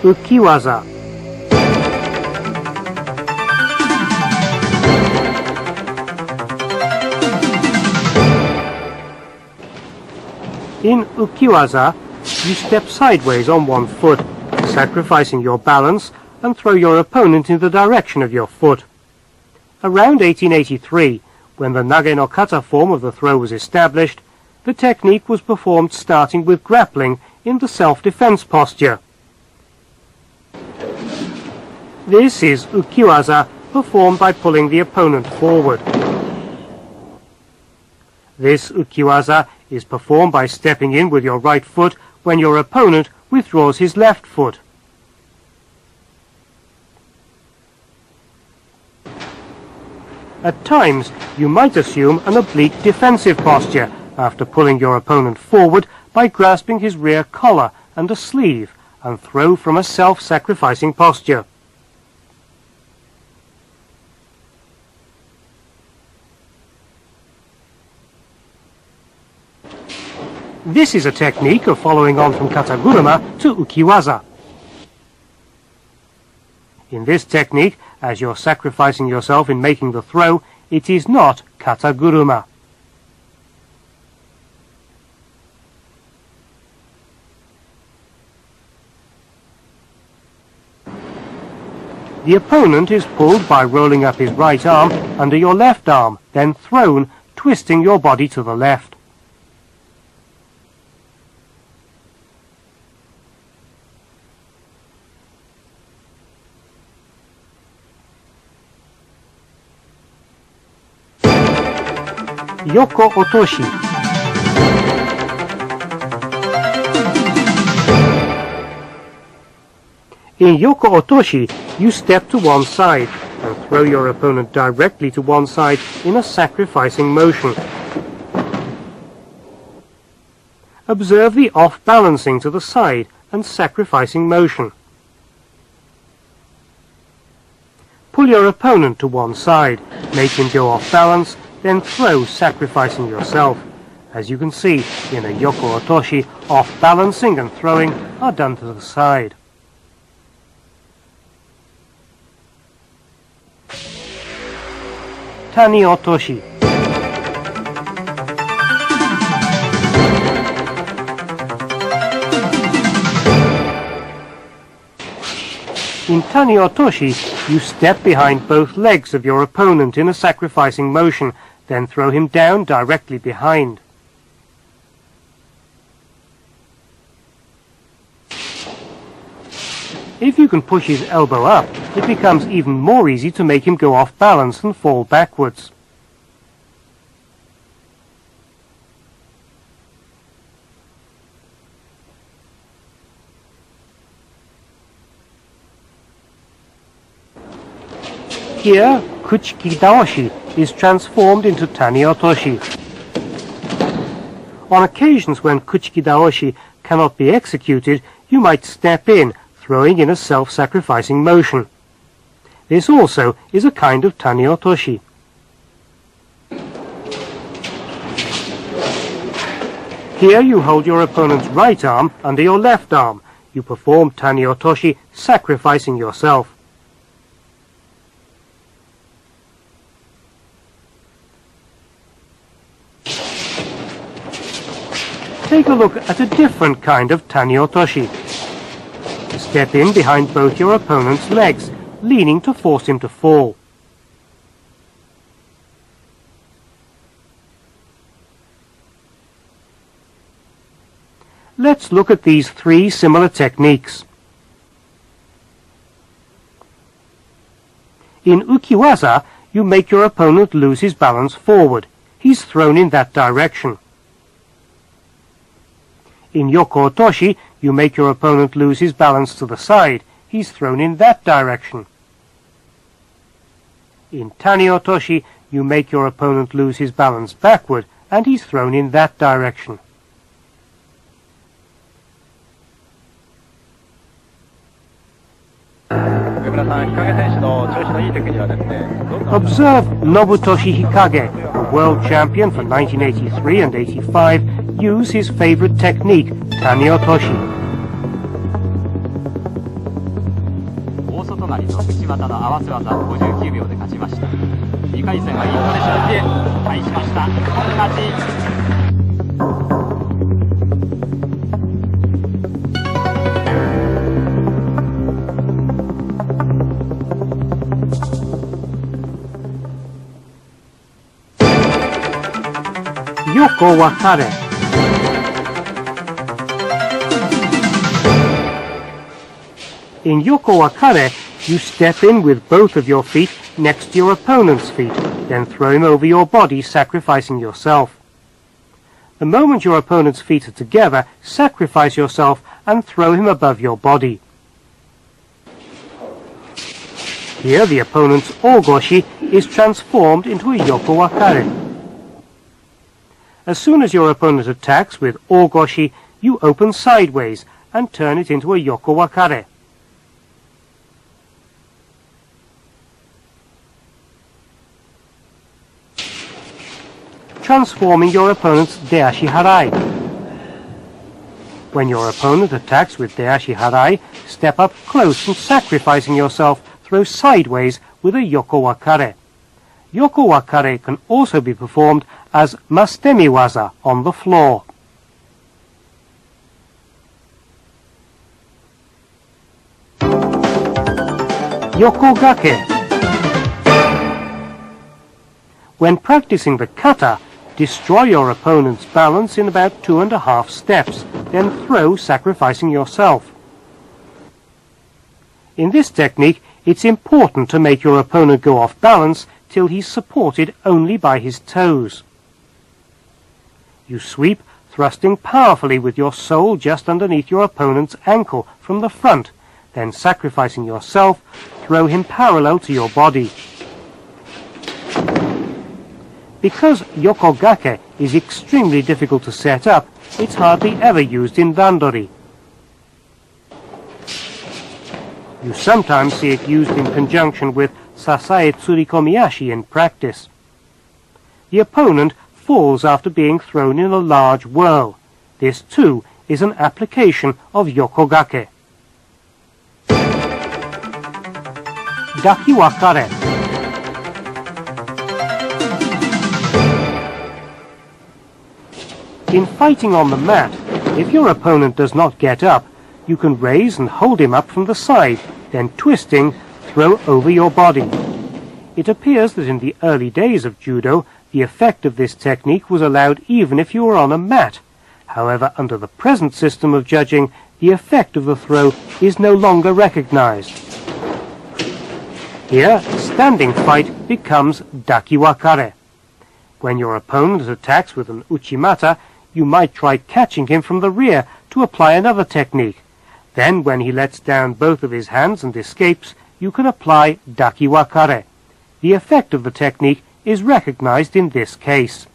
waza. In waza, you step sideways on one foot, sacrificing your balance, and throw your opponent in the direction of your foot. Around 1883, when the nage no kata form of the throw was established, the technique was performed starting with grappling in the self-defense posture. This is waza, performed by pulling the opponent forward. This waza is performed by stepping in with your right foot when your opponent withdraws his left foot. At times, you might assume an oblique defensive posture after pulling your opponent forward by grasping his rear collar and a sleeve and throw from a self-sacrificing posture. This is a technique of following on from kata guruma to waza. In this technique, as you're sacrificing yourself in making the throw, it is not kata guruma. The opponent is pulled by rolling up his right arm under your left arm, then thrown, twisting your body to the left. Yoko otoshi. In Yoko otoshi, you step to one side and throw your opponent directly to one side in a sacrificing motion. Observe the off-balancing to the side and sacrificing motion. Pull your opponent to one side, make him go off balance, then throw, sacrificing yourself. As you can see, in a Yoko otoshi, off-balancing and throwing are done to the side. Tani otoshi. In Tani otoshi, you step behind both legs of your opponent in a sacrificing motion, then throw him down directly behind. If you can push his elbow up, it becomes even more easy to make him go off balance and fall backwards. Here, kuchiki daoshi is transformed into Tani otoshi. On occasions when kuchiki daoshi cannot be executed, you might step in, throwing in a self-sacrificing motion. This also is a kind of Tani otoshi. Here you hold your opponent's right arm under your left arm. You perform Tani otoshi, sacrificing yourself. Take a look at a different kind of Tani otoshi. Step in behind both your opponent's legs, leaning to force him to fall. Let's look at these three similar techniques. In waza, you make your opponent lose his balance forward. He's thrown in that direction. In Yoko otoshi, you make your opponent lose his balance to the side. He's thrown in that direction. In Tani otoshi, you make your opponent lose his balance backward, and he's thrown in that direction. Observe Nobutoshi Hikage, the world champion for 1983 and 85, use his favorite technique, Tani otoshi. 股の合わせ技59秒で勝ちました。2回戦はインドネシアで対しました。勝ち。Yoko wakare. In Yoko wakare, you step in with both of your feet next to your opponent's feet, then throw him over your body, sacrificing yourself. The moment your opponent's feet are together, sacrifice yourself and throw him above your body. Here the opponent's otoshi is transformed into a Yoko wakare. As soon as your opponent attacks with otoshi, you open sideways and turn it into a Yoko wakare. Transforming your opponent's deashi harai. When your opponent attacks with deashi harai, step up close and sacrificing yourself, throw sideways with a Yoko wakare. Yoko wakare can also be performed as mastemi waza on the floor. Yoko gake. When practicing the kata, destroy your opponent's balance in about 2.5 steps, then throw, sacrificing yourself. In this technique, it's important to make your opponent go off balance till he's supported only by his toes. You sweep, thrusting powerfully with your sole just underneath your opponent's ankle from the front, then sacrificing yourself, throw him parallel to your body. Because Yoko gake is extremely difficult to set up, it's hardly ever used in randori. You sometimes see it used in conjunction with sasae tsurikomiyashi in practice. The opponent falls after being thrown in a large whirl. This too is an application of Yoko gake. Daki wakare. In fighting on the mat, if your opponent does not get up, you can raise and hold him up from the side, then twisting, throw over your body. It appears that in the early days of judo, the effect of this technique was allowed even if you were on a mat. However, under the present system of judging, the effect of the throw is no longer recognized. Here, standing fight becomes daki wakare. When your opponent attacks with an uchimata, you might try catching him from the rear to apply another technique. Then, when he lets down both of his hands and escapes, you can apply daki wakare. The effect of the technique is recognized in this case.